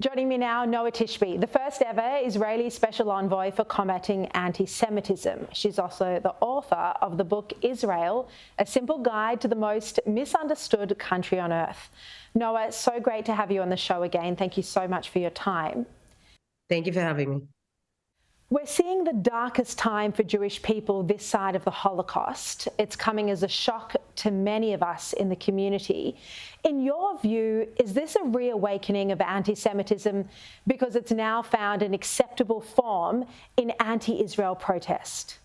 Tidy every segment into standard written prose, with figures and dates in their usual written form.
Joining me now, Noa Tishby, the first ever Israeli special envoy for combating anti-Semitism. She's also the author of the book Israel, a simple guide to the most misunderstood country on earth. Noa, so great to have you on the show again. Thank you so much for your time. Thank you for having me. We're seeing the darkest time for Jewish people this side of the Holocaust. It's coming as a shock to many of us in the community. In your view, is this a reawakening of anti-Semitism because it's now found an acceptable form in anti-Israel protest?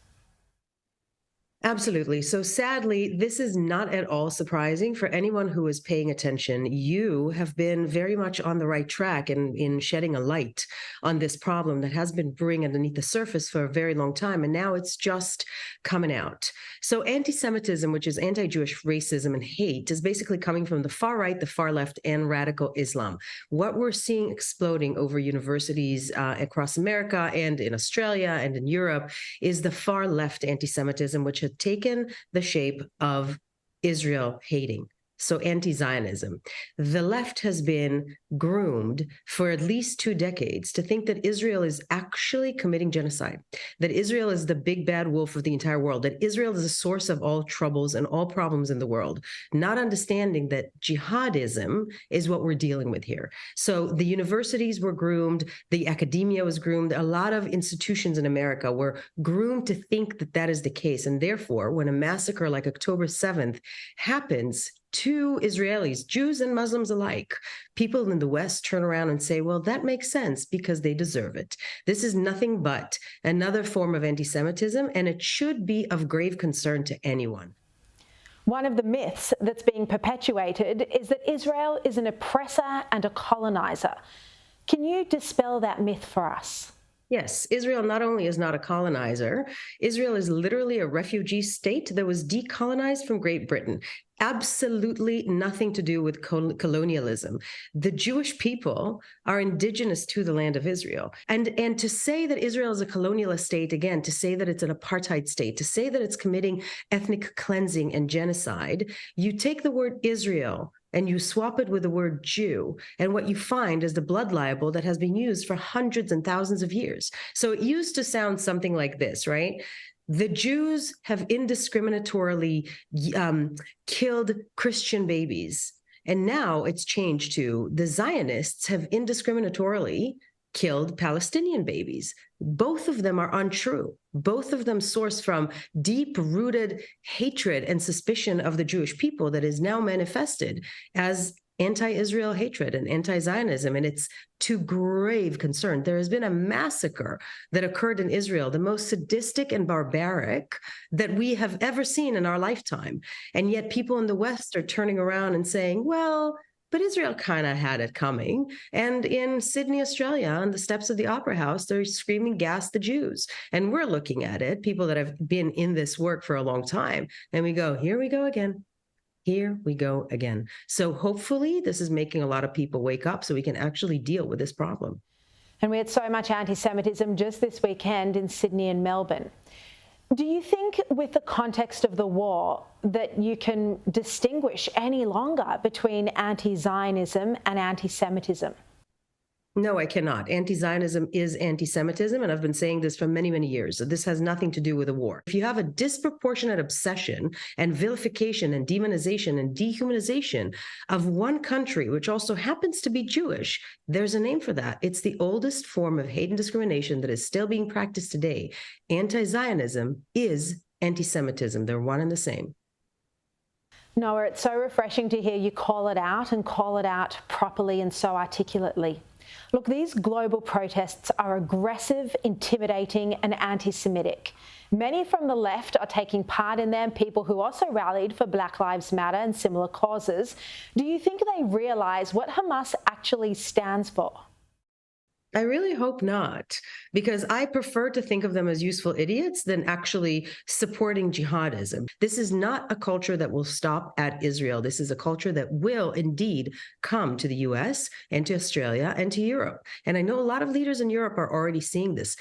Absolutely. So sadly, this is not at all surprising for anyone who is paying attention. You have been very much on the right track in shedding a light on this problem that has been brewing underneath the surface for a very long time, and now it's just coming out. So anti-Semitism, which is anti-Jewish racism and hate, is basically coming from the far right, the far left, and radical Islam. What we're seeing exploding over universities across America and in Australia and in Europe is the far left anti-Semitism, which has taken the shape of Israel hating. So anti-Zionism. The left has been groomed for at least 2 decades to think that Israel is actually committing genocide, that Israel is the big bad wolf of the entire world, that Israel is the source of all troubles and all problems in the world, not understanding that jihadism is what we're dealing with here. So the universities were groomed, the academia was groomed, a lot of institutions in America were groomed to think that that is the case. And therefore, when a massacre like October 7th happens to Israelis, Jews and Muslims alike, people in the West turn around and say, well, that makes sense because they deserve it. This is nothing but another form of anti-Semitism, and it should be of grave concern to anyone. One of the myths that's being perpetuated is that Israel is an oppressor and a colonizer. Can you dispel that myth for us? Yes, Israel not only is not a colonizer, Israel is literally a refugee state that was decolonized from Great Britain. Absolutely nothing to do with colonialism. The Jewish people are indigenous to the land of Israel. And to say that Israel is a colonialist state, again, to say that it's an apartheid state, to say that it's committing ethnic cleansing and genocide, you take the word Israel and you swap it with the word Jew, and what you find is the blood libel that has been used for hundreds and thousands of years. So it used to sound something like this, right? The Jews have indiscriminatorily killed Christian babies. And now it's changed to the Zionists have indiscriminatorily killed Palestinian babies. Both of them are untrue. Both of them source from deep-rooted hatred and suspicion of the Jewish people that is now manifested as anti-Israel hatred and anti-Zionism, and it's to grave concern. There has been a massacre that occurred in Israel, the most sadistic and barbaric that we have ever seen in our lifetime. And yet people in the West are turning around and saying, well, but Israel kind of had it coming. And in Sydney, Australia, on the steps of the Opera House, they're screaming, gas the Jews. And we're looking at it, people that have been in this work for a long time, and we go, here we go again. Here we go again. So hopefully this is making a lot of people wake up so we can actually deal with this problem. And we had so much anti-Semitism just this weekend in Sydney and Melbourne. Do you think with the context of the war that you can distinguish any longer between anti-Zionism and anti-Semitism? No, I cannot. Anti-Zionism is anti-Semitism, and I've been saying this for many, many years. So this has nothing to do with a war. If you have a disproportionate obsession and vilification and demonization and dehumanization of one country, which also happens to be Jewish, there's a name for that. It's the oldest form of hate and discrimination that is still being practiced today. Anti-Zionism is anti-Semitism. They're one and the same. Noa, it's so refreshing to hear you call it out and call it out properly and so articulately. Look, these global protests are aggressive, intimidating and anti-Semitic. Many from the left are taking part in them, people who also rallied for Black Lives Matter and similar causes. Do you think they realise what Hamas actually stands for? I really hope not, because I prefer to think of them as useful idiots than actually supporting jihadism. This is not a culture that will stop at Israel. This is a culture that will indeed come to the US and to Australia and to Europe. And I know a lot of leaders in Europe are already seeing this.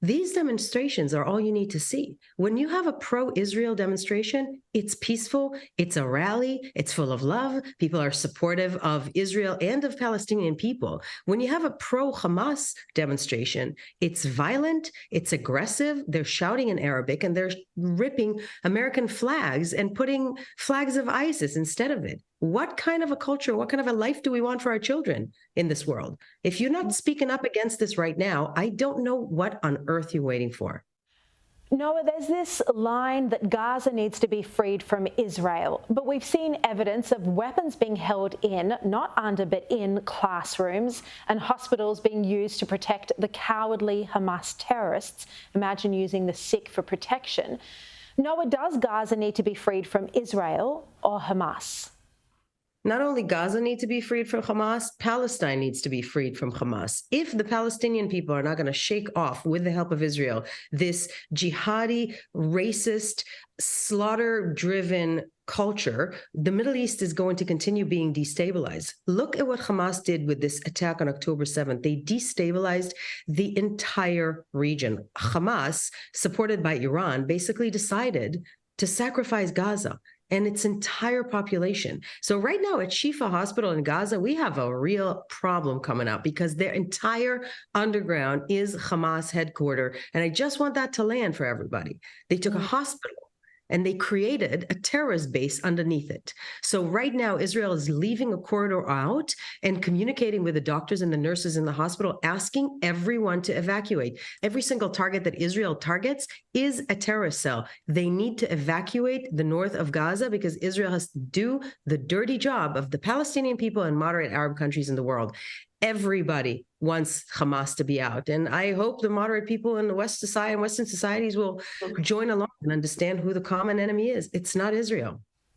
These demonstrations are all you need to see. When you have a pro-Israel demonstration, It's peaceful. It's a rally. It's full of love. People are supportive of Israel and of Palestinian people. When you have a pro-Hamas demonstration, it's violent, it's aggressive. They're shouting in Arabic and they're ripping American flags and putting flags of ISIS instead of it. What kind of a culture, what kind of a life do we want for our children in this world? If you're not speaking up against this right now, I don't know what on earth you're waiting for. Noa, there's this line that Gaza needs to be freed from Israel, but we've seen evidence of weapons being held in, not under, but in classrooms, and hospitals being used to protect the cowardly Hamas terrorists. Imagine using the sick for protection. Noa, does Gaza need to be freed from Israel or Hamas? Not only Gaza needs to be freed from Hamas, Palestine needs to be freed from Hamas. If the Palestinian people are not going to shake off, with the help of Israel, this jihadi, racist, slaughter-driven culture, the Middle East is going to continue being destabilized. Look at what Hamas did with this attack on October 7th. They destabilized the entire region. Hamas, supported by Iran, basically decided to sacrifice Gaza and its entire population. So right now at Shifa Hospital in Gaza, we have a real problem coming up because their entire underground is Hamas headquarters. And I just want that to land for everybody. They took a hospital and they created a terrorist base underneath it. So right now, Israel is leaving a corridor out and communicating with the doctors and the nurses in the hospital, asking everyone to evacuate. Every single target that Israel targets is a terrorist cell. They need to evacuate the north of Gaza because Israel has to do the dirty job of the Palestinian people and moderate Arab countries in the world. Everybody wants Hamas to be out. And I hope the moderate people in the Western societies will join along and understand who the common enemy is. It's not Israel.